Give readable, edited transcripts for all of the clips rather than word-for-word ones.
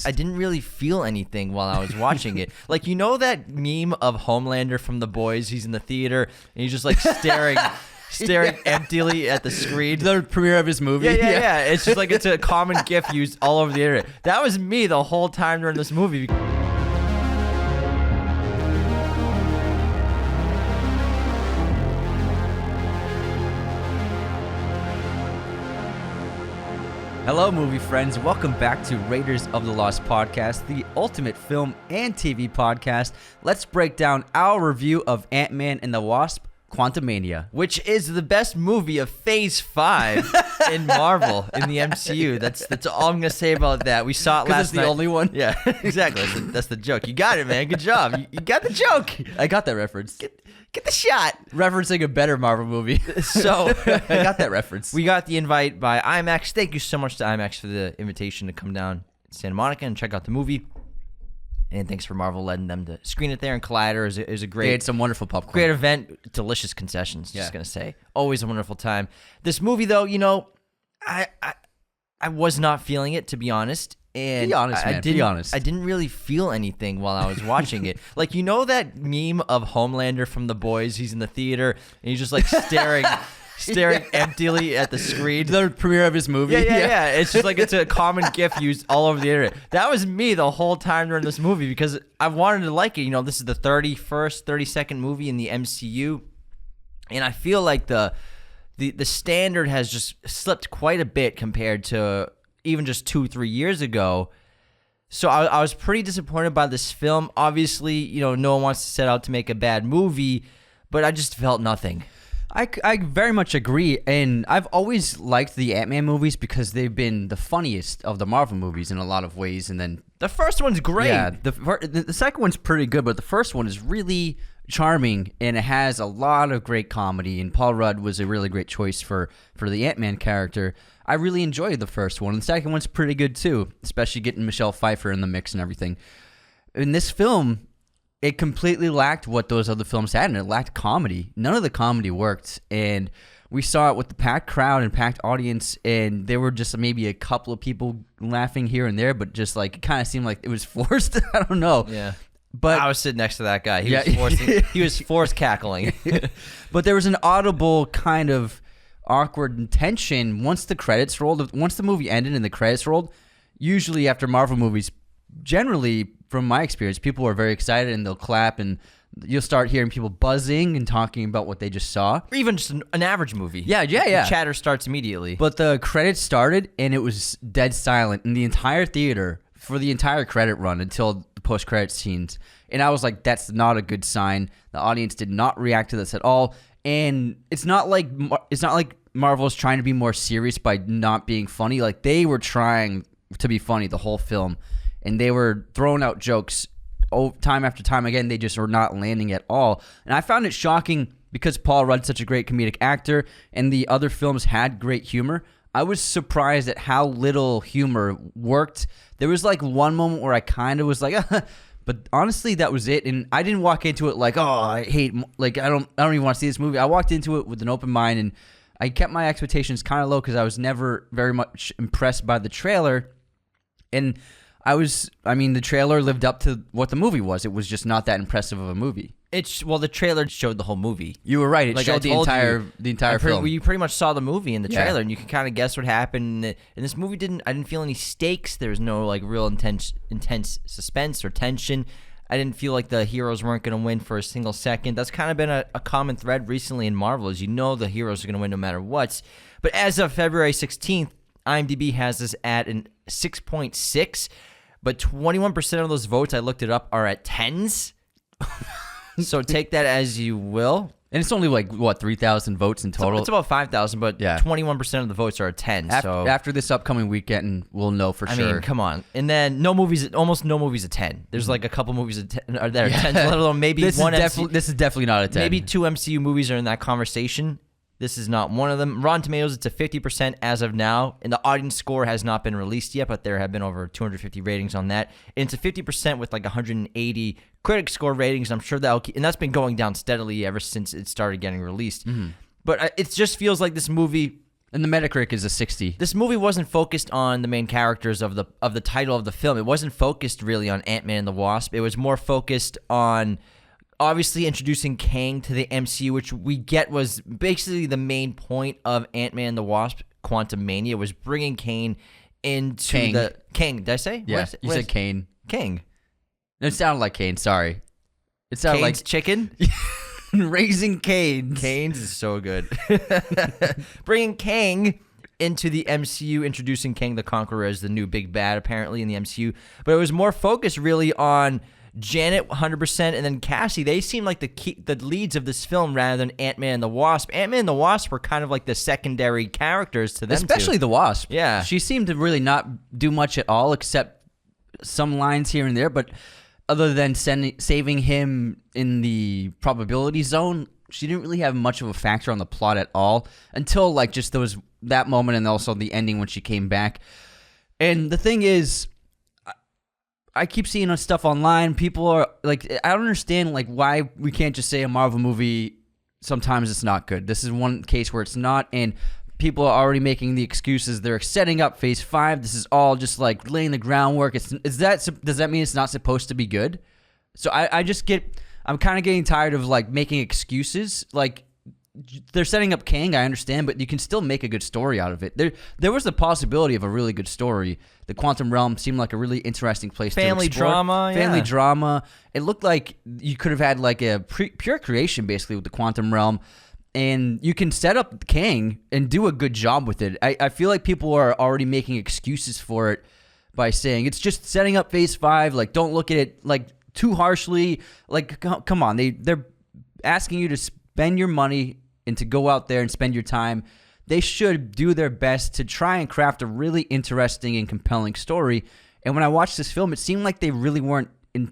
I didn't really feel anything while I was watching it. Like, you know that meme of Homelander from The Boys? He's in the theater and he's just like staring emptily at the screen. The premiere of his movie. Yeah. It's just like it's a common GIF used all over the internet. That was me the whole time during this movie. Hello, movie friends. Welcome back to Raiders of the Lost Podcast, the ultimate film and TV podcast. Let's break down our review of Ant-Man and the Wasp: Quantumania, which is the best movie of Phase 5 in Marvel, in the MCU. That's all I'm going to say about that. We saw it last night. It's the only one? Yeah, exactly. That's the joke. You got it, man. Good job. You got the joke. I got that reference. Get the shot. Referencing a better Marvel movie. So I got that reference. We got the invite by IMAX. Thank you so much to IMAX for the invitation to come down to Santa Monica and check out the movie. And thanks for Marvel letting them to screen it there. And Collider is a great... They had some wonderful popcorn. Great event. Delicious concessions, just going to say. Always a wonderful time. This movie, though, you know, I was not feeling it, to be honest. And be honest, man. Be honest. I didn't really feel anything while I was watching it. Like, you know that meme of Homelander from The Boys? He's in the theater and he's just like staring emptily at the screen. The premiere of his movie. Yeah. It's just like it's a common GIF used all over the internet. That was me the whole time during this movie because I wanted to like it. You know, this is the 32nd movie in the MCU, and I feel like the standard has just slipped quite a bit compared to even just 2-3 years ago. So I was pretty disappointed by this film. Obviously, you know, no one wants to set out to make a bad movie, but I just felt nothing. I very much agree, and I've always liked the Ant-Man movies because they've been the funniest of the Marvel movies in a lot of ways, and then... The first one's great. Yeah, the second one's pretty good, but the first one is really charming, and it has a lot of great comedy, and Paul Rudd was a really great choice for the Ant-Man character. I really enjoyed the first one, and the second one's pretty good too, especially getting Michelle Pfeiffer in the mix and everything. In this film, it completely lacked what those other films had, and it lacked comedy. None of the comedy worked, and we saw it with the packed crowd and packed audience, and there were just maybe a couple of people laughing here and there, but just like it kind of seemed like it was forced. I don't know. Yeah. But I was sitting next to that guy. He was forced cackling. But there was an audible kind of awkward tension once the credits rolled. Once the movie ended and the credits rolled, usually after Marvel movies, generally from my experience, people are very excited and they'll clap, and you'll start hearing people buzzing and talking about what they just saw. Or even just an average movie. Yeah. The chatter starts immediately. But the credits started and it was dead silent in the entire theater for the entire credit run until the post-credit scenes. And I was like, that's not a good sign. The audience did not react to this at all. And it's not like Marvel's trying to be more serious by not being funny. Like, they were trying to be funny the whole film, and they were throwing out jokes time after time. Again, they just were not landing at all. And I found it shocking because Paul Rudd's such a great comedic actor, and the other films had great humor. I was surprised at how little humor worked. There was like one moment where I kind of was like, but honestly, that was it. And I didn't walk into it like, oh, I don't even want to see this movie. I walked into it with an open mind, and I kept my expectations kind of low because I was never very much impressed by the trailer. And the trailer lived up to what the movie was. It was just not that impressive of a movie. The trailer showed the whole movie. You were right. It showed the entire film. You pretty much saw the movie in the trailer, and you can kind of guess what happened. And this movie I didn't feel any stakes. There was no like real intense suspense or tension. I didn't feel like the heroes weren't going to win for a single second. That's kind of been a common thread recently in Marvel, is you know the heroes are going to win no matter what. But as of February 16th, IMDb has this at an 6.6, but 21% of those votes, I looked it up, are at 10s. So take that as you will. And it's only like, what, 3,000 votes in total? It's about 5,000, but 21% of the votes are at 10. After this upcoming weekend, we'll know for sure. I mean, come on. And then almost no movies at 10. There's like a couple movies that are 10, let alone maybe this one. This is definitely not a 10. Maybe 2 MCU movies are in that conversation. This is not one of them. Rotten Tomatoes, it's a 50% as of now, and the audience score has not been released yet, but there have been over 250 ratings on that. And it's a 50% with like 180 critic score ratings. I'm sure and that's been going down steadily ever since it started getting released. Mm-hmm. But it just feels like this movie And the Metacritic is a 60. This movie wasn't focused on the main characters of the title of the film. It wasn't focused really on Ant-Man and the Wasp. It was more focused on obviously introducing Kang to the MCU, which we get was basically the main point of Ant-Man and the Wasp Quantumania, was bringing Kang into Kang. Kang. Did I say? Yeah, you said Kane. Kang. It sounded like Kane. Sorry. It sounded Kane's like chicken. Raising Canes. Canes is so good. Bringing Kang into the MCU, introducing Kang the Conqueror as the new big bad, apparently, in the MCU. But it was more focused really on Janet 100% and then Cassie. They seem like the leads of this film rather than Ant-Man and the Wasp. Ant-Man and the Wasp were kind of like the secondary characters to them, especially the Wasp. Yeah. She seemed to really not do much at all except some lines here and there, but other than saving him in the probability zone, she didn't really have much of a factor on the plot at all until like just there was that moment and also the ending when she came back. And the thing is, I keep seeing stuff online. People are like, I don't understand like why we can't just say a Marvel movie sometimes it's not good. This is one case where it's not, and people are already making the excuses. They're setting up Phase 5. This is all just like laying the groundwork. Does that mean it's not supposed to be good? So I'm kind of getting tired of like making excuses. Like they're setting up Kang, I understand, but you can still make a good story out of it. There was the possibility of a really good story. The Quantum Realm seemed like a really interesting place to explore. Family drama. It looked like you could have had like a pure creation basically with the Quantum Realm. And you can set up Kang and do a good job with it. I feel like people are already making excuses for it by saying it's just setting up Phase 5. Like, don't look at it like too harshly. Like, come on. They're asking you to spend your money and to go out there and spend your time. They should do their best to try and craft a really interesting and compelling story. And when I watched this film, it seemed like they really weren't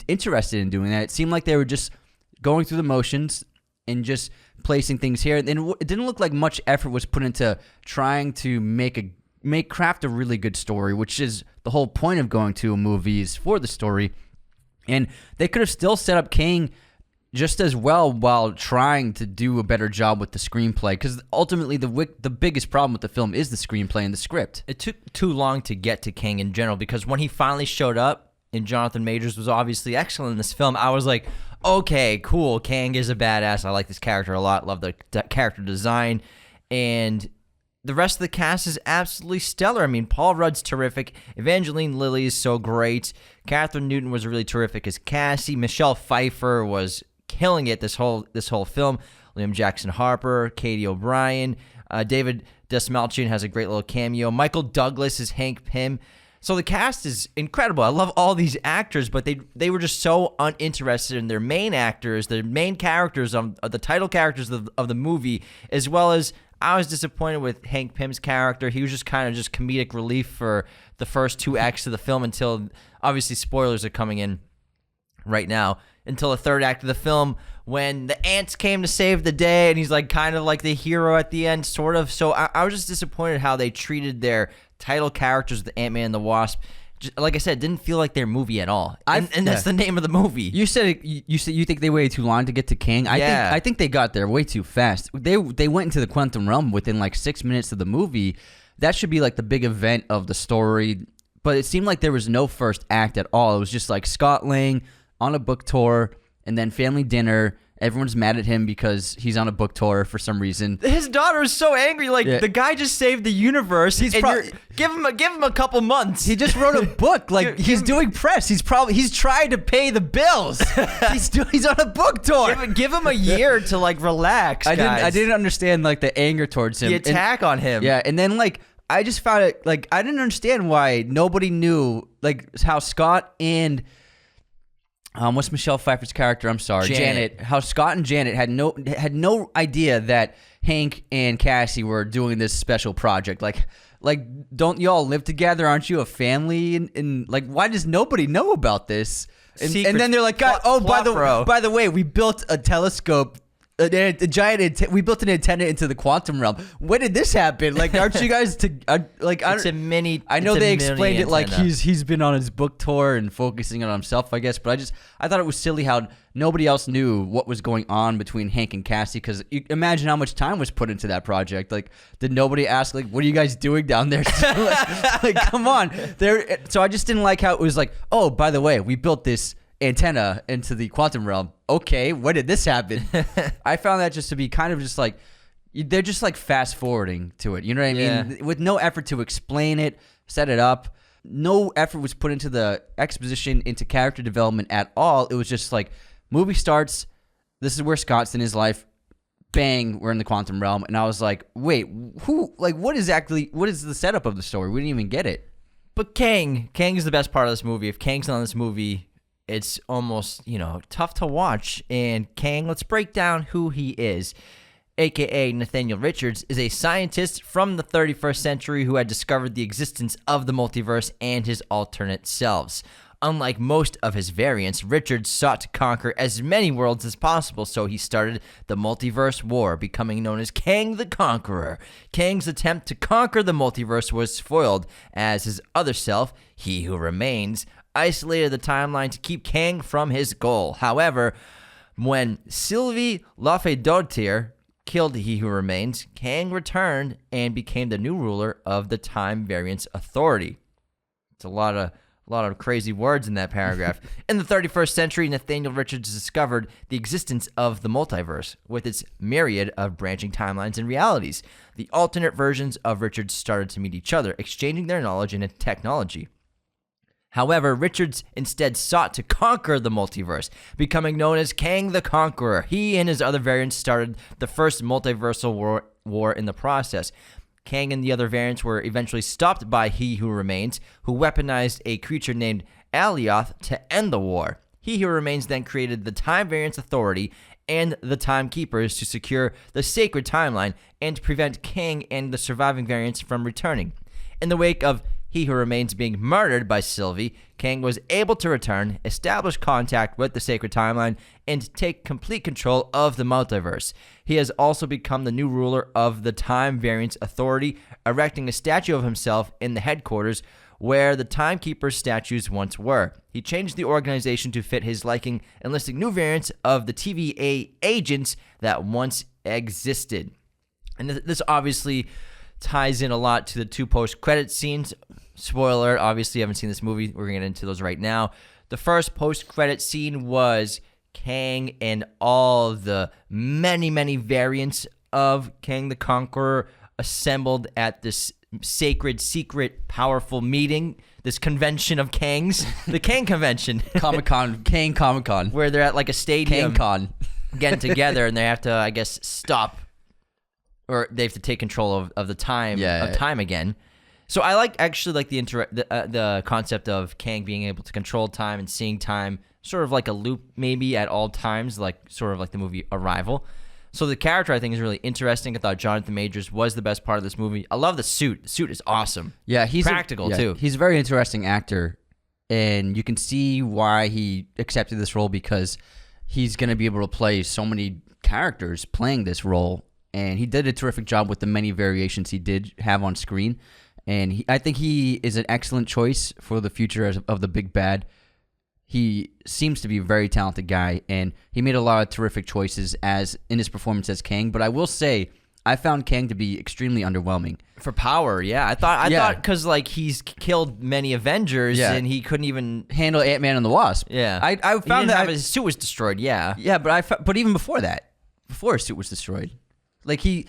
interested in doing that. It seemed like they were just going through the motions and just placing things here. And it didn't look like much effort was put into trying to craft a really good story, which is the whole point of going to a movie is for the story. And they could have still set up Kang just as well while trying to do a better job with the screenplay, because ultimately the biggest problem with the film is the screenplay and the script. It took too long to get to Kang in general, because when he finally showed up, and Jonathan Majors was obviously excellent in this film, I was like, okay, cool, Kang is a badass. I like this character a lot. Love the character design. And the rest of the cast is absolutely stellar. I mean, Paul Rudd's terrific. Evangeline Lilly is so great. Catherine Newton was really terrific as Cassie. Michelle Pfeiffer was killing it this whole film. Liam Jackson Harper, Katie O'Brien, David Dastmalchian has a great little cameo. Michael Douglas is Hank Pym. So the cast is incredible. I love all these actors, but they were just so uninterested in their main actors, the main characters of the title characters of the movie, as well as I was disappointed with Hank Pym's character. He was just kind of just comedic relief for the first 2 acts of the film until, obviously, spoilers are coming in right now, until the 3rd act of the film when the ants came to save the day and he's like kind of like the hero at the end, sort of. So I was just disappointed how they treated their title characters, the Ant-Man and the Wasp. Just, like I said, it didn't feel like their movie at all. And that's the name of the movie. You said you think they waited too long to get to Kang. I think they got there way too fast. They went into the Quantum Realm within like 6 minutes of the movie. That should be like the big event of the story. But it seemed like there was no first act at all. It was just like Scott Lang on a book tour and then family dinner. Everyone's mad at him because he's on a book tour for some reason. His daughter is so angry. Like, the guy just saved the univers. Give him a couple months. He just wrote a book. Like, he's doing press. He's trying to pay the bills. He's on a book tour. Give him a year to like relax. I didn't understand like the anger towards him. The attack on him. Yeah, and then like I just found it like I didn't understand why nobody knew like how Scott and what's Michelle Pfeiffer's character? I'm sorry, Janet. How Scott and Janet had no idea that Hank and Cassie were doing this special project. Like, don't y'all live together? Aren't you a family? And like, why does nobody know about this? And then they're like, by the way, we built a telescope a giant. We built an antenna into the quantum realm. When did this happen? Like, aren't you guys It's a mini. I know they explained it like antenna. he's been on his book tour and focusing on himself, I guess. But I thought it was silly how nobody else knew what was going on between Hank and Cassie, because you imagine how much time was put into that project. Like, did nobody ask, like, what are you guys doing down there? like, come on. So I just didn't like how it was like, oh, by the way, we built this antenna into the quantum realm. Okay, when did this happen? I found that just to be kind of just like, they're just like fast forwarding to it. You know what I mean? With no effort to explain it, set it up. No effort was put into the exposition, into character development at all. It was just like, movie starts, this is where Scott's in his life, bang, we're in the quantum realm. And I was like, wait, what is the setup of the story? We didn't even get it. But Kang is the best part of this movie. If Kang's not in this movie, it's almost, tough to watch. And Kang, let's break down who he is. AKA Nathaniel Richards is a scientist from the 31st century who had discovered the existence of the multiverse and his alternate selves. Unlike most of his variants, Richards sought to conquer as many worlds as possible, so he started the Multiverse War, becoming known as Kang the Conqueror. Kang's attempt to conquer the multiverse was foiled, as his other self, He Who Remains, isolated the timeline to keep Kang from his goal. However, when Sylvie Lafayette killed He Who Remains, Kang returned and became the new ruler of the Time Variance Authority. It's a lot of crazy words in that paragraph. In the 31st century, Nathaniel Richards discovered the existence of the multiverse, with its myriad of branching timelines and realities. The alternate versions of Richards started to meet each other, exchanging their knowledge and technology. However, Richards instead sought to conquer the multiverse, becoming known as Kang the Conqueror. He and his other variants started the first multiversal war in the process. Kang and the other variants were eventually stopped by He Who Remains, who weaponized a creature named Alioth to end the war. He Who Remains then created the Time Variance Authority and the Timekeepers to secure the sacred timeline and to prevent Kang and the surviving variants from returning. In the wake of He Who Remains being murdered by Sylvie, Kang was able to return, establish contact with the sacred timeline, and take complete control of the multiverse. He has also become the new ruler of the Time Variance Authority, erecting a statue of himself in the headquarters where the Timekeepers statues once were. He changed the organization to fit his liking, enlisting new variants of the TVA agents that once existed. And this obviously ties in a lot to the two post-credit scenes. Spoiler, obviously, you haven't seen this movie. We're going to get into those right now. The first post-credit scene was Kang and all the many, many variants of Kang the Conqueror assembled at this sacred, secret, powerful meeting, this convention of Kangs, the Kang Convention. Comic-Con, Kang Comic-Con. Where they're at like a stadium Kang-Con. getting together, and they have to, I guess, stop, or they have to take control of the time time again. So I actually like the concept of Kang being able to control time and seeing time sort of like a loop maybe at all times, like sort of like the movie Arrival. So the character I think is really interesting. I thought Jonathan Majors was the best part of this movie. I love the suit. The suit is awesome. Yeah, he's practical too. He's a very interesting actor, and you can see why he accepted this role, because he's going to be able to play so many characters playing this role, and he did a terrific job with the many variations he did have on screen. And I think he is an excellent choice for the future of the big bad. He seems to be a very talented guy, and he made a lot of terrific choices as in his performance as Kang. But I will say, I found Kang to be extremely underwhelming. For power, yeah. I thought because like he's killed many Avengers and he couldn't even handle Ant-Man and the Wasp. Yeah, I found that his suit was destroyed. Yeah, yeah, but even before that, before his suit was destroyed, like the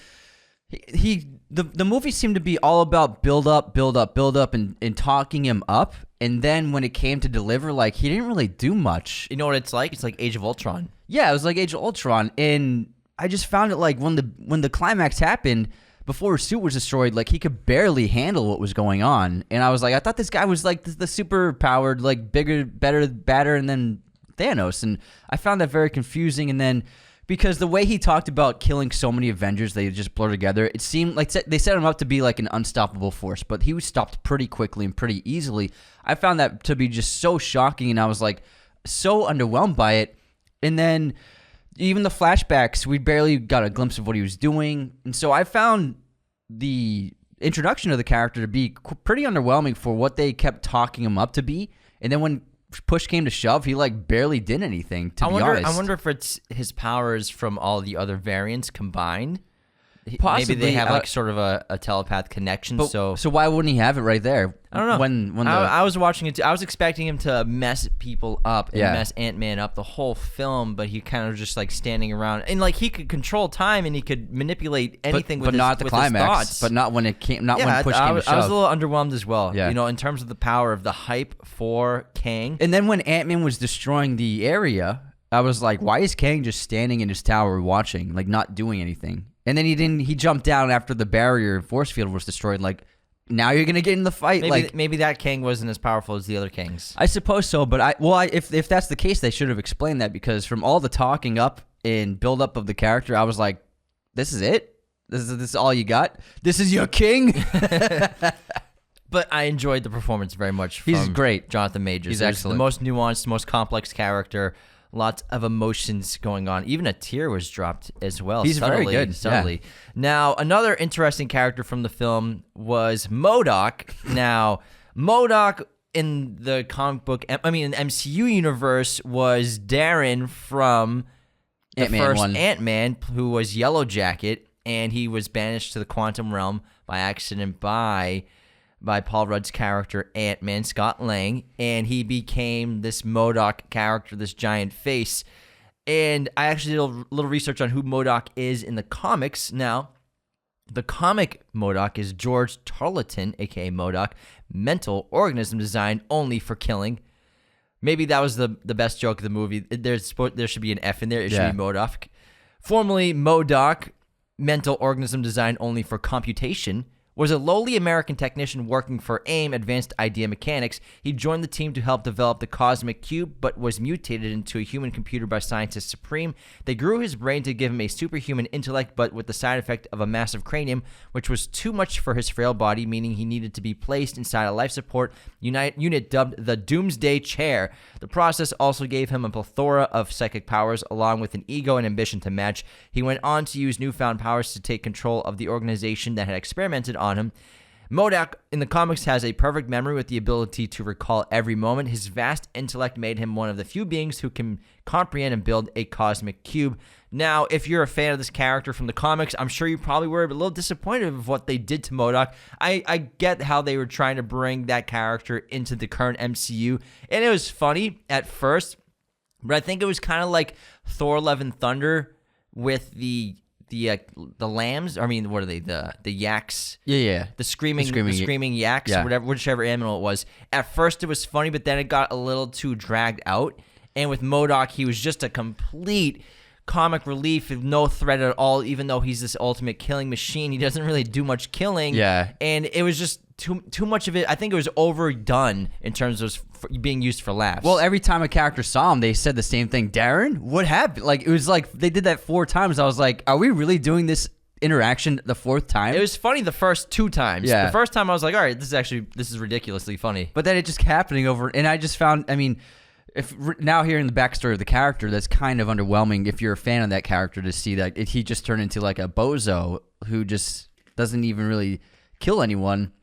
movie seemed to be all about build up, and talking him up. And then when it came to deliver, like, he didn't really do much. You know what it's like? It's like Age of Ultron. Yeah, it was like Age of Ultron. And I just found it like when the climax happened, before his suit was destroyed, like, he could barely handle what was going on. And I was like, I thought this guy was like the super powered, like, bigger, better, badder, and then Thanos. And I found that very confusing. And then because the way he talked about killing so many Avengers, they just blur together. It seemed like they set him up to be like an unstoppable force, but he was stopped pretty quickly and pretty easily. I found that to be just so shocking, and I was like so underwhelmed by it. And then even the flashbacks, we barely got a glimpse of what he was doing. And so I found the introduction of the character to be pretty underwhelming for what they kept talking him up to be. And then when push came to shove, he like barely did anything, to be honest. I wonder if it's his powers from all the other variants combined. Possibly. Maybe they have like sort of a telepath connection. So why wouldn't he have it right there? I don't know. When I was watching it, I was expecting him to mess people up and mess Ant-Man up the whole film, but he kind of just like standing around and like he could control time and he could manipulate anything with not the with climax, his thoughts. but not when it came, when push came to shove. I was a little underwhelmed as well. Yeah. You know, in terms of the power of the hype for Kang. And then when Ant-Man was destroying the area, I was like, why is Kang just standing in his tower watching, like not doing anything? And then he jumped down after the barrier force field was destroyed. Like, now you're going to get in the fight. Maybe that Kang wasn't as powerful as the other Kangs. I suppose so, but if that's the case, they should have explained that, because from all the talking up and build up of the character, I was like, this is it? This is all you got? This is your king? But I enjoyed the performance very much from He's great. Jonathan Majors. He's There's excellent. The most nuanced, most complex character. Lots of emotions going on. Even a tear was dropped as well. He's very good. Subtly. Yeah. Now, another interesting character from the film was MODOK. Now, MODOK in the comic book, in the MCU universe, was Darren from the Ant-Man first 1. Ant-Man, who was Yellow Jacket, and he was banished to the quantum realm by accident by Paul Rudd's character, Ant-Man, Scott Lang, and he became this MODOK character, this giant face. And I actually did a little research on who MODOK is in the comics. Now, the comic MODOK is George Tarleton, a.k.a. MODOK, mental organism designed only for killing. Maybe that was the best joke of the movie. There should be an F in there. It should be MODOK. Formerly MODOK, mental organism designed only for computation, was a lowly American technician working for AIM, Advanced Idea Mechanics. He joined the team to help develop the Cosmic Cube, but was mutated into a human computer by scientist Supreme. They grew his brain to give him a superhuman intellect, but with the side effect of a massive cranium, which was too much for his frail body, meaning he needed to be placed inside a life support unit dubbed the Doomsday Chair. The process also gave him a plethora of psychic powers, along with an ego and ambition to match. He went on to use newfound powers to take control of the organization that had experimented on him. MODOK in the comics has a perfect memory with the ability to recall every moment. His vast intellect made him one of the few beings who can comprehend and build a cosmic cube. Now, if you're a fan of this character from the comics, I'm sure you probably were a little disappointed with what they did to MODOK. I get how they were trying to bring that character into the current MCU, and it was funny at first, but I think it was kind of like Thor: Love and Thunder with the lambs. I mean, what are they? The yaks. Yeah. The screaming yaks. Yeah. Whichever animal it was. At first, it was funny, but then it got a little too dragged out. And with MODOK, he was just a complete comic relief, no threat at all. Even though he's this ultimate killing machine, he doesn't really do much killing. Yeah. And it was just too much of it. I think it was overdone in terms of being used for laughs. Well, every time a character saw him, they said the same thing. Darren, what happened? Like, it was like they did that 4 times. I was like, are we really doing this interaction the 4th time? It was funny the first 2 times. Yeah. The first time I was like, all right, this is ridiculously funny. But then it just happening over, and I just found, I mean, now hearing the backstory of the character, that's kind of underwhelming if you're a fan of that character, to see that he just turned into like a bozo who just doesn't even really kill anyone.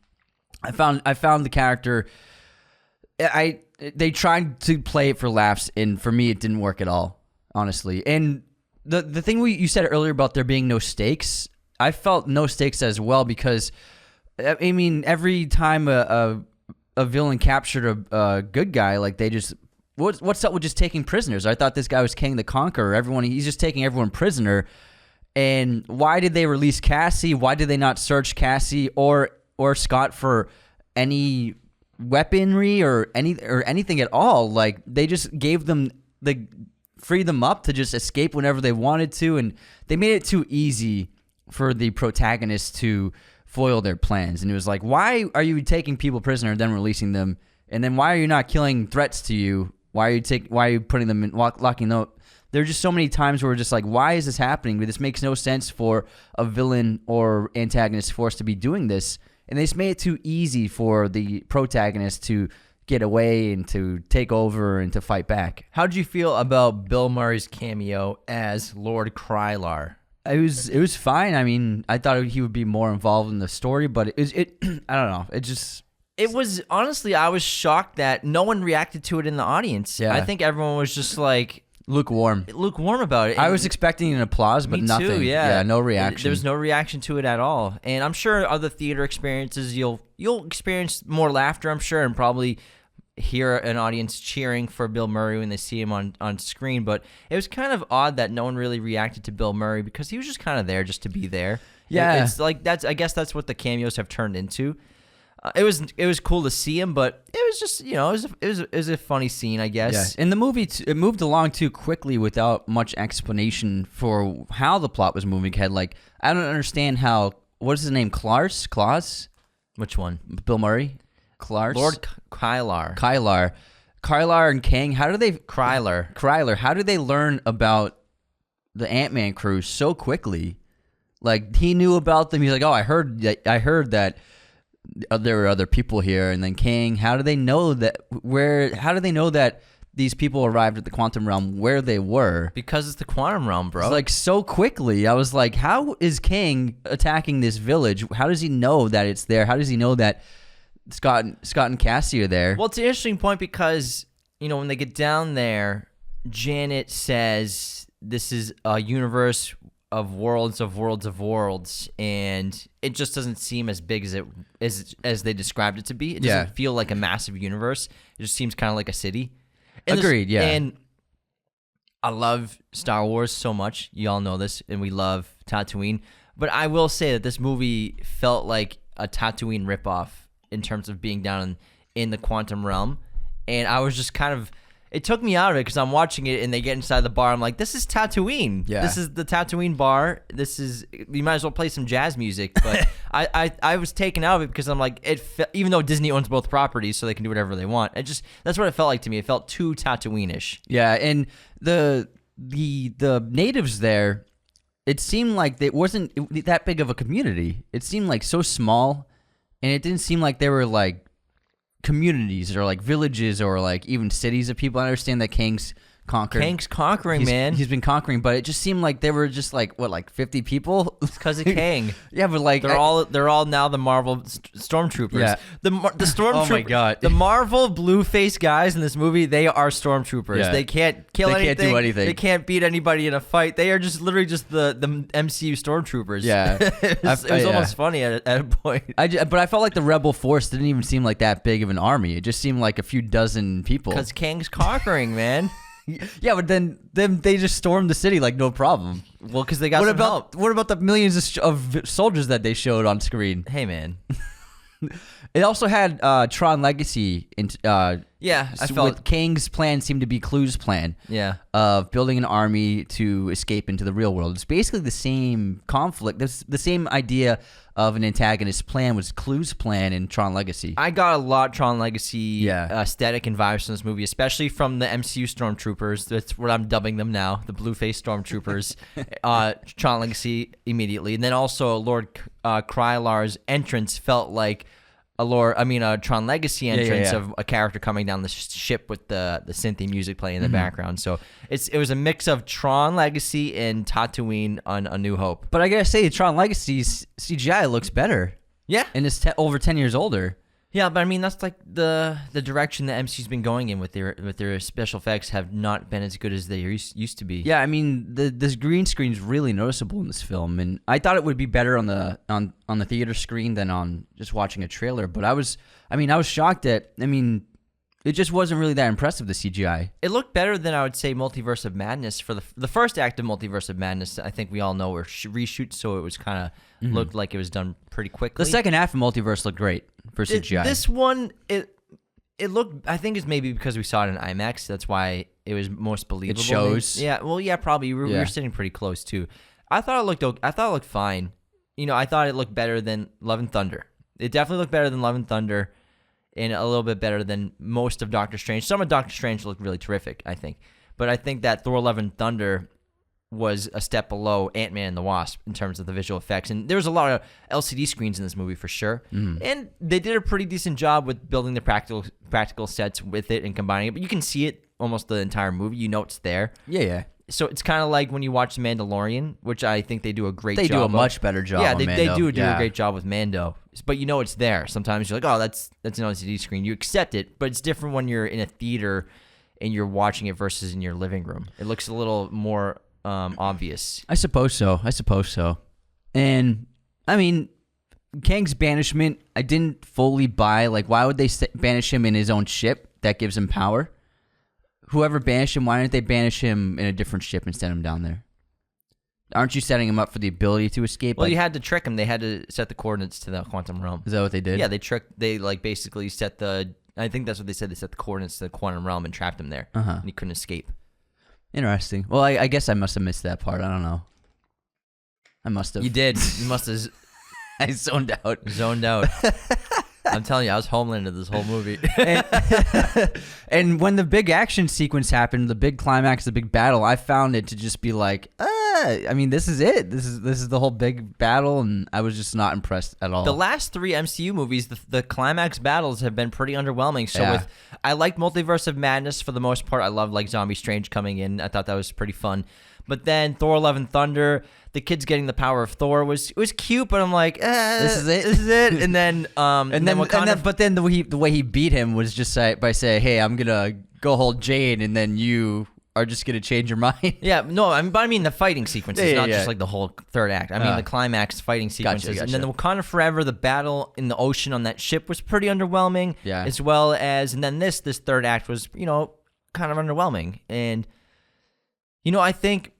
I found the character, they tried to play it for laughs, and for me it didn't work at all, honestly. And the thing you said earlier about there being no stakes, I felt no stakes as well, because I mean, every time a villain captured a good guy, like they just, what's up with just taking prisoners? I thought this guy was King the Conqueror. He's just taking everyone prisoner. And why did they release Cassie? Why did they not search Cassie or Scott for any weaponry or anything at all? Like, they just gave them freed them up to just escape whenever they wanted to, and they made it too easy for the protagonist to foil their plans. And it was like, why are you taking people prisoner and then releasing them? And then why are you not killing threats to you? Why are you putting them in, locking them up? There are just so many times where we're just like, why is this happening? This makes no sense for a villain or antagonist force to be doing this. And they just made it too easy for the protagonist to get away and to take over and to fight back. How did you feel about Bill Murray's cameo as Lord Krylar? It was fine. I mean, I thought he would be more involved in the story, but it I don't know. It was, honestly, I was shocked that no one reacted to it in the audience. Yeah. I think everyone was just like lukewarm about it. I was expecting an applause, but Me nothing. too, yeah. No reaction. There was no reaction to it at all. And I'm sure other theater experiences, you'll experience more laughter, I'm sure, and probably hear an audience cheering for Bill Murray when they see him on screen. But it was kind of odd that no one really reacted to Bill Murray because he was just kind of there just to be there. Yeah. It's like I guess that's what the cameos have turned into. It was cool to see him, but it was just, it was a funny scene, I guess. Yeah. In the movie, it moved along too quickly without much explanation for how the plot was moving ahead. Like, I don't understand how, what is his name, Klaus? Which one? Bill Murray? Klaus? Lord Krylar. Krylar and Kang, Krylar. How did they learn about the Ant-Man crew so quickly? Like, he knew about them. He's like, oh, I heard that there were other people here. And then Kang, how do they know that these people arrived at the quantum realm where they were? Because it's the quantum realm, bro. It's like so quickly. I was like, how is Kang attacking this village? How does he know that it's there? How does he know that Scott and Cassie are there? Well, it's an interesting point because, when they get down there, Janet says this is a universe of worlds, and it just doesn't seem as big as they described it to be. It doesn't feel like a massive universe. It just seems kind of like a city. Agreed, yeah. And I love Star Wars so much. You all know this, and we love Tatooine. But I will say that this movie felt like a Tatooine ripoff in terms of being down in the quantum realm. And I was just kind of... It took me out of it because I'm watching it and they get inside the bar. I'm like, this is Tatooine. Yeah. This is the Tatooine bar. You might as well play some jazz music. But I was taken out of it because I'm like, even though Disney owns both properties, so they can do whatever they want. That's what it felt like to me. It felt too Tatooine-ish. Yeah, and the natives there, it seemed like it wasn't that big of a community. It seemed like so small, and it didn't seem like they were like communities or like villages or like even cities of people. I understand that Kang's conquering, man. He's been conquering, but it just seemed like they were just like 50 people. It's because of Kang. Yeah, but like they're all now the Marvel stormtroopers. Yeah. The stormtroopers. Oh my God. The Marvel blue-faced guys in this movie, they are stormtroopers. Yeah. They can't kill anything. They can't do anything. They can't beat anybody in a fight. They are just literally just the MCU stormtroopers. Yeah. it was almost funny at a point. But I felt like the rebel force didn't even seem like that big of an army. It just seemed like a few dozen people. Because Kang's conquering, man. Yeah, but then they just stormed the city like no problem. Well, because they got some help. What about the millions of soldiers that they showed on screen? Hey, man. It also had Tron Legacy. With Kang's plan seemed to be Clue's plan. Yeah. Of building an army to escape into the real world. It's basically the same conflict. The same idea of an antagonist plan was Clue's plan in Tron Legacy. I got a lot Tron Legacy aesthetic and vibes from this movie, especially from the MCU stormtroopers. That's what I'm dubbing them now, the blue-faced stormtroopers. Tron Legacy immediately. And then also Lord Krylar's entrance felt like a Tron Legacy entrance of a character coming down the ship with the synthy music playing in the background. So it was a mix of Tron Legacy and Tatooine on A New Hope. But I gotta say, Tron Legacy's CGI looks better. Yeah, and it's over 10 years older. Yeah, but I mean that's like the direction the MCU's been going in with their special effects have not been as good as they used to be. Yeah, I mean this green screen's really noticeable in this film, and I thought it would be better on the theater screen than on just watching a trailer. But I was shocked at. It just wasn't really that impressive, the CGI. It looked better than I would say Multiverse of Madness. For the first act of Multiverse of Madness, I think we all know were reshoots, so it was kind of looked like it was done pretty quickly. The second half of Multiverse looked great for CGI. This one, it looked, I think it's maybe because we saw it in IMAX, that's why it was most believable. It shows. Yeah, probably. We were sitting pretty close, too. I thought it looked fine. I thought it looked better than Love and Thunder. It definitely looked better than Love and Thunder. And a little bit better than most of Doctor Strange. Some of Doctor Strange looked really terrific, I think. But I think that Thor Love and Thunder was a step below Ant-Man and the Wasp in terms of the visual effects. And there was a lot of LCD screens in this movie for sure. And they did a pretty decent job with building the practical sets with it and combining it. But you can see it almost the entire movie. You know it's there. Yeah. So it's kind of like when you watch The Mandalorian, which I think they do a great job. They do a much better job. Yeah, on they Mando. do a great job with Mando. But you know it's there. Sometimes you're like, oh, that's an LCD screen. You accept it, but it's different when you're in a theater and you're watching it versus in your living room. It looks a little more obvious. I suppose so. And, I mean, Kang's banishment, I didn't fully buy. Like, why would they banish him in his own ship? That gives him power. Whoever banished him, why didn't they banish him in a different ship and send him down there? Aren't you setting him up for the ability to escape? Well, you had to trick him. They had to set the coordinates to the quantum realm. Is that what they did? Yeah, they basically set I think that's what they said. They set the coordinates to the quantum realm and trapped him there. And he couldn't escape. Interesting. Well, I guess I must have missed that part. I don't know. I must have. You did. You must have. I zoned out. I'm telling you, I was homelanded this whole movie. And when the big action sequence happened, the big climax, the big battle, I found it to just be like, I mean, this is it. This is the whole big battle, and I was just not impressed at all. The last 3 MCU movies, the climax battles have been pretty underwhelming. So I liked Multiverse of Madness for the most part. I loved like Zombie Strange coming in. I thought that was pretty fun. But then Thor: Love and Thunder, the kids getting the power of Thor was cute, but I'm like, this is it. And then but then the way he beat him was just by saying, hey, I'm gonna go hold Jane, and then you are just gonna change your mind. Yeah, no, I mean the fighting sequences, not just like the whole third act. I mean the climax fighting sequences. Gotcha. And then the Wakanda Forever, the battle in the ocean on that ship was pretty underwhelming. Yeah. As well as, and then this third act was, kind of underwhelming. And, I think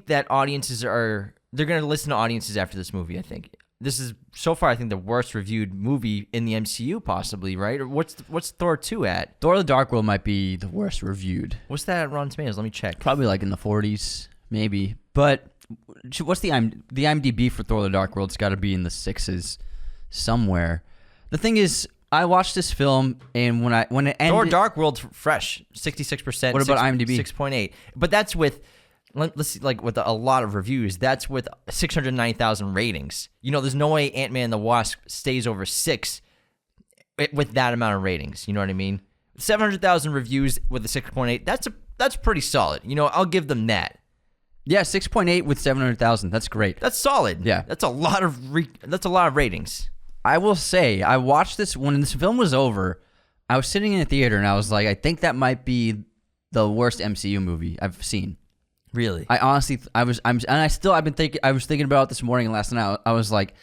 that audiences they're going to listen to audiences after this movie, I think. This is, so far, I think the worst reviewed movie in the MCU, possibly, right? Or what's Thor 2 at? Thor: The Dark World might be the worst reviewed. What's that at Rotten Tomatoes? Let me check. Probably like in the 40s, maybe. But what's the IMDb for Thor: The Dark World's got to be in the 6s somewhere. The thing is, I watched this film, and when it ended... Thor: Dark World's fresh, 66%. What about IMDb? 6.8. But that's with... Let's see, like with a lot of reviews, that's with 690,000 ratings. There's no way Ant-Man and the Wasp stays over 6 with that amount of ratings. You know what I mean? 700,000 reviews with a 6.8. That's pretty solid. I'll give them that. Yeah, 6.8 with 700,000. That's great. That's solid. Yeah, that's a lot of ratings. I will say, I watched this when this film was over. I was sitting in a theater and I was like, I think that might be the worst MCU movie I've seen. Really? I honestly, I was thinking about it this morning and last night. I was like,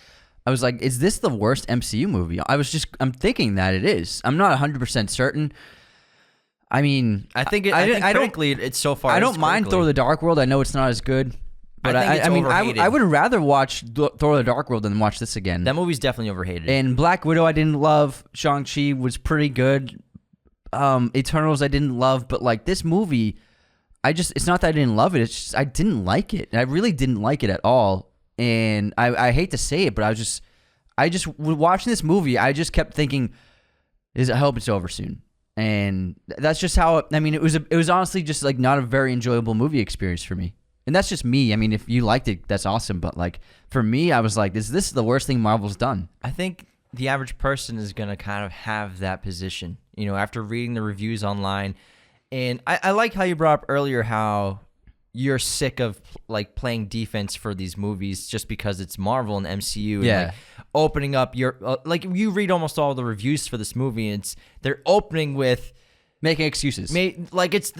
is this the worst MCU movie? I'm thinking that it is. I'm not 100% certain. I mean, frankly, it's so far. I don't mind Thor: The Dark World. I know it's not as good, but I would rather watch Thor: The Dark World than watch this again. That movie's definitely overhated. And Black Widow, I didn't love. Shang-Chi was pretty good. Eternals, I didn't love, but like this movie. It's not that I didn't love it. It's just I didn't like it. I really didn't like it at all. And I hate to say it, but I just watching this movie, I just kept thinking, I hope it's over soon. And that's just how, it was honestly just like not a very enjoyable movie experience for me. And that's just me. I mean, if you liked it, that's awesome. But like for me, I was like, this is the worst thing Marvel's done. I think the average person is going to kind of have that position, after reading the reviews online. And I like how you brought up earlier how you're sick of like playing defense for these movies just because it's Marvel and MCU. Yeah. And, like, opening up your like you read almost all the reviews for this movie, and they're opening with making excuses. Like it's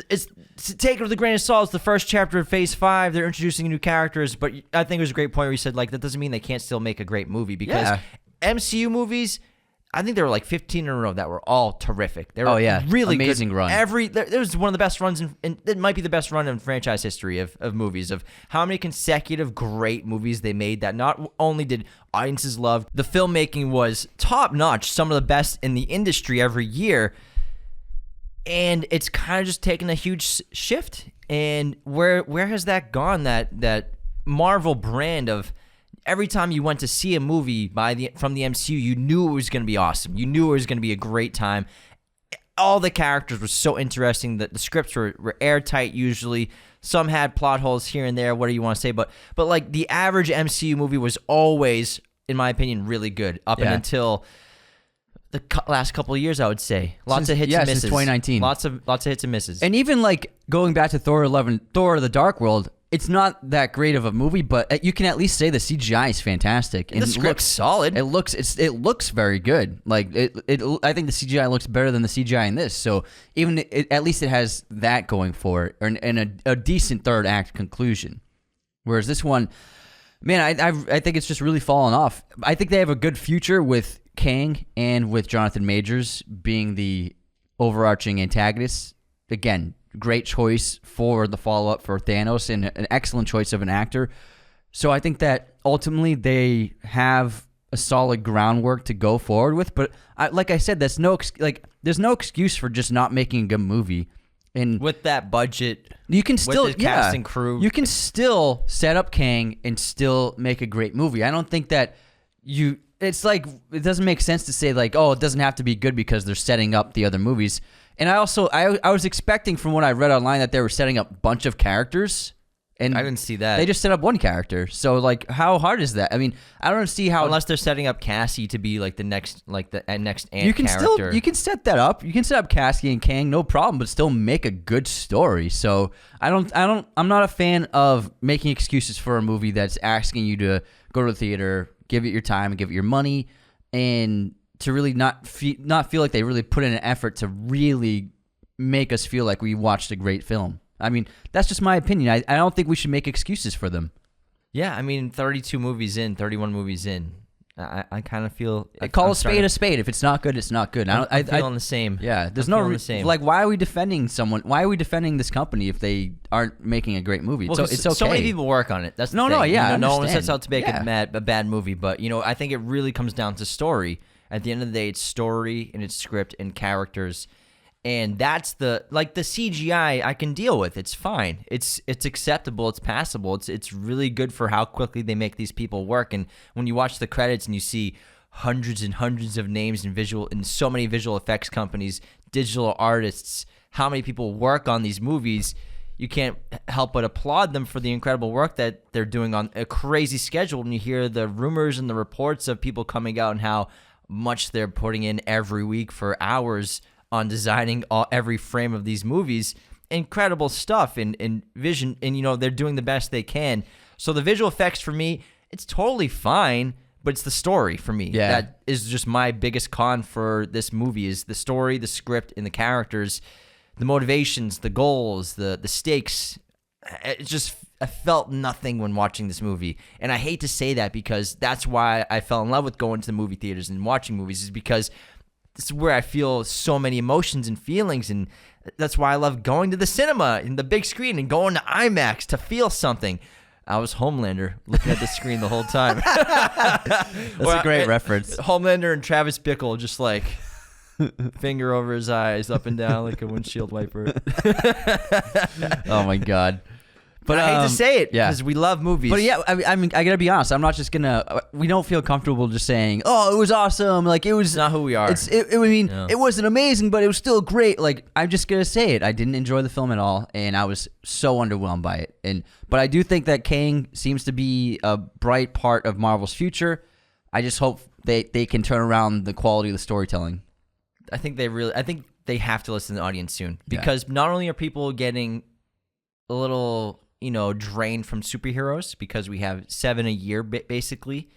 take it with a grain of salt. It's the first chapter of Phase 5. They're introducing new characters, but I think it was a great point where you said like that doesn't mean they can't still make a great movie because MCU movies. I think there were like 15 in a row that were all terrific. They were really amazing good. Run. There was one of the best runs, and it might be the best run in franchise history of movies, of how many consecutive great movies they made that not only did audiences love, the filmmaking was top-notch, some of the best in the industry every year, and it's kind of just taken a huge shift. And where has that gone, that Marvel brand of... Every time you went to see a movie from the MCU, you knew it was going to be awesome. You knew it was going to be a great time. all the characters were so interesting. That the scripts were airtight usually. Some had plot holes here and there. What do you want to say? But like the average MCU movie was always, in my opinion, really good up and until the last couple of years. I would say lots of hits and misses. Since 2019, lots of hits and misses. And even like going back to Thor: The Dark World, it's not that great of a movie, but you can at least say the CGI is fantastic and the script's solid. It looks very good. Like I think the CGI looks better than the CGI in this. So even at least it has that going for it, and a decent third act conclusion. Whereas this one, man, I think it's just really fallen off. I think they have a good future with Kang and with Jonathan Majors being the overarching antagonists. Again, great choice for the follow-up for Thanos and an excellent choice of an actor. So I think that ultimately they have a solid groundwork to go forward with. But like I said, there's no excuse for just not making a good movie. And with that budget, you can still with the cast and crew, you can still set up Kang and still make a great movie. I don't think that it's like it doesn't make sense to say like, oh, it doesn't have to be good because they're setting up the other movies. And I was expecting from what I read online that they were setting up a bunch of characters. And I didn't see that. They just set up one character. So like, how hard is that? I mean, I don't see how, unless they're setting up Cassie to be like the next Ant you can character. You can set that up. You can set up Cassie and Kang, no problem, but still make a good story. So I'm not a fan of making excuses for a movie that's asking you to go to the theater, give it your time, and give it your money, and to really not feel like they really put in an effort to really make us feel like we watched a great film. I mean, that's just my opinion. I don't think we should make excuses for them. Yeah, I mean, 31 movies in, I kind of feel... Call a spade a spade. If it's not good, it's not good. I'm feeling the same. Yeah, there's the same. Like, why are we defending someone? Why are we defending this company if they aren't making a great movie? Well, it's okay. So many people work on it. That's the thing. No one sets out to make a bad movie, but I think it really comes down to story. At the end of the day, it's story and it's script and characters. And that's the CGI I can deal with. It's fine. It's acceptable. It's passable. It's really good for how quickly they make these people work. And when you watch the credits and you see hundreds and hundreds of names in so many visual effects companies, digital artists, how many people work on these movies, you can't help but applaud them for the incredible work that they're doing on a crazy schedule. And you hear the rumors and the reports of people coming out and how much they're putting in every week for hours on designing every frame of these movies. Incredible stuff and vision, and they're doing the best they can. So the visual effects for me, it's totally fine, but it's the story for me. Yeah. That is just my biggest con for this movie is the story, the script, and the characters, the motivations, the goals, the stakes. I felt nothing when watching this movie. And I hate to say that because that's why I fell in love with going to the movie theaters and watching movies, is because this is where I feel so many emotions and feelings. And that's why I love going to the cinema in the big screen and going to IMAX to feel something. I was Homelander looking at the screen the whole time. That's a great reference. Homelander and Travis Bickle just like finger over his eyes, up and down like a windshield wiper. Oh my God. But I hate to say it because we love movies. But yeah, I mean, I gotta be honest. I'm not just gonna. We don't feel comfortable just saying, "Oh, it was awesome." Like it was. It's not who we are. It wasn't amazing, but it was still great. Like I'm just gonna say it. I didn't enjoy the film at all, and I was so underwhelmed by it. But I do think that Kang seems to be a bright part of Marvel's future. I just hope they can turn around the quality of the storytelling. I think they have to listen to the audience soon because not only are people getting a little drained from superheroes because we have 7 a year basically,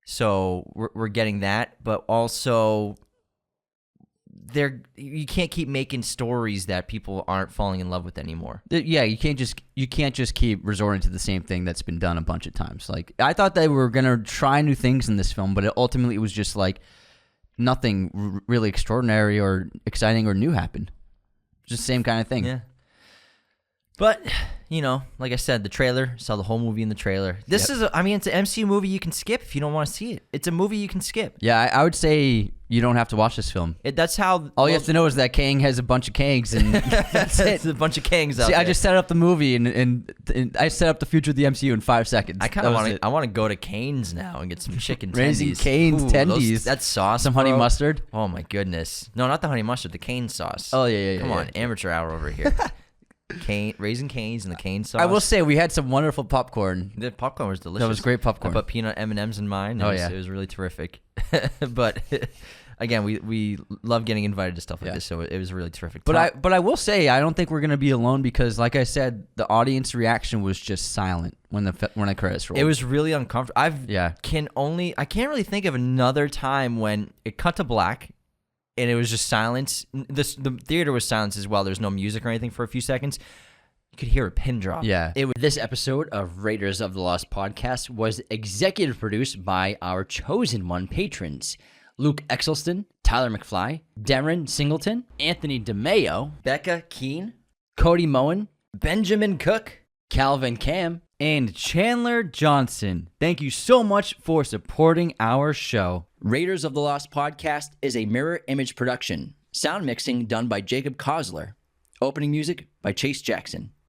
so we're getting that, but also you can't keep making stories that people aren't falling in love with anymore. Yeah, you can't just keep resorting to the same thing that's been done a bunch of times. Like I thought they were gonna try new things in this film, but ultimately it was just like nothing really extraordinary or exciting or new happened. Just the same kind of thing. Yeah. But, like I said, the trailer, saw the whole movie in the trailer. This is, it's an MCU movie you can skip if you don't want to see it. It's a movie you can skip. Yeah, I would say You don't have to watch this film. That's how. All you have to know is that Kang has a bunch of Kangs, and that's it. It's a bunch of Kangs out See, there. I just set up the movie, and I set up the future of the MCU in 5 seconds. I kind of want to. I want to go to Cane's now and get some chicken tendies. Raising Cane's Ooh, tendies. That sauce. Some honey bro. mustard. Oh my goodness. No, not the honey mustard. The cane sauce. Oh yeah. Come on, amateur hour over here. Raising Cane's and the cane sauce. I will say we had some wonderful popcorn. The popcorn was delicious. That was great popcorn. I put peanut M&Ms in mine. It was really terrific. But again, we love getting invited to stuff like this, so it was really terrific. But I will say I don't think we're gonna be alone because, like I said, the audience reaction was just silent when the credits rolled. It was really uncomfortable. I can't really think of another time when it cut to black. And it was just silence. The theater was silence as well. There's no music or anything for a few seconds. You could hear a pin drop. Yeah. This episode of Raiders of the Lost podcast was executive produced by our chosen one patrons: Luke Exelston, Tyler McFly, Darren Singleton, Anthony DeMeo, Becca Keene, Cody Moen, Benjamin Cook, Calvin Cam, and Chandler Johnson. Thank you so much for supporting our show. Raiders of the Lost podcast is a mirror image production. Sound mixing done by Jacob Kossler. Opening music by Chase Jackson.